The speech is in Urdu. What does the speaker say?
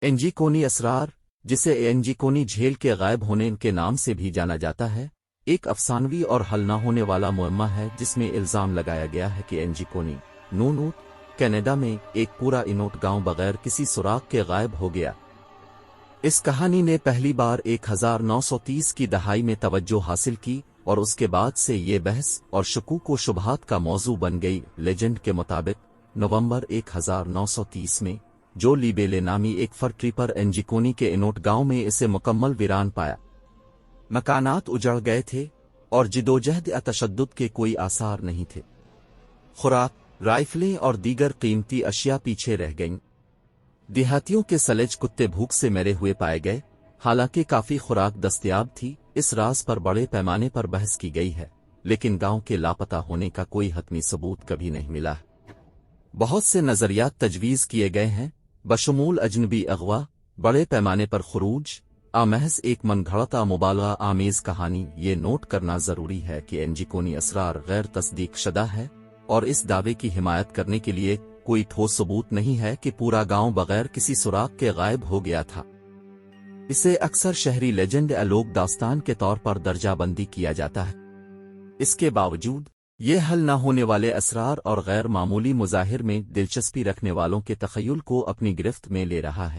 انجیکونی اسرار، جسے انجیکونی جھیل کے غائب ہونے کے نام سے بھی جانا جاتا ہے، ایک افسانوی اور حل نہ ہونے والا معمہ ہے جس میں الزام لگایا گیا ہے کہ انجیکونی نونوت کینیڈا میں ایک پورا انوٹ گاؤں بغیر کسی سراغ کے غائب ہو گیا۔ اس کہانی نے پہلی بار 1930 کی دہائی میں توجہ حاصل کی اور اس کے بعد سے یہ بحث اور شکوک و شبہات کا موضوع بن گئی۔ لیجنڈ کے مطابق نومبر 1930 میں جو لیبیلے نامی ایک فر ٹریپر انجیکونی کے انوٹ گاؤں میں اسے مکمل ویران پایا۔ مکانات اجڑ گئے تھے اور جدوجہد یا تشدد کے کوئی آثار نہیں تھے۔ خوراک، رائفلیں اور دیگر قیمتی اشیاء پیچھے رہ گئیں۔ دیہاتیوں کے سلیج کتے بھوک سے مرے ہوئے پائے گئے، حالانکہ کافی خوراک دستیاب تھی۔ اس راز پر بڑے پیمانے پر بحث کی گئی ہے، لیکن گاؤں کے لاپتہ ہونے کا کوئی حتمی ثبوت کبھی نہیں ملا ہے۔ بہت سے نظریات تجویز کیے گئے ہیں، بشمول اجنبی اغوا، بڑے پیمانے پر خروج، محض ایک من گھڑتا مبالغہ آمیز کہانی۔ یہ نوٹ کرنا ضروری ہے کہ انجیکونی اسرار غیر تصدیق شدہ ہے اور اس دعوے کی حمایت کرنے کے لیے کوئی ٹھوس ثبوت نہیں ہے کہ پورا گاؤں بغیر کسی سراغ کے غائب ہو گیا تھا۔ اسے اکثر شہری لیجنڈ یا لوک داستان کے طور پر درجہ بندی کیا جاتا ہے۔ اس کے باوجود یہ حل نہ ہونے والے اسرار اور غیر معمولی مظاہر میں دلچسپی رکھنے والوں کے تخیل کو اپنی گرفت میں لے رہا ہے۔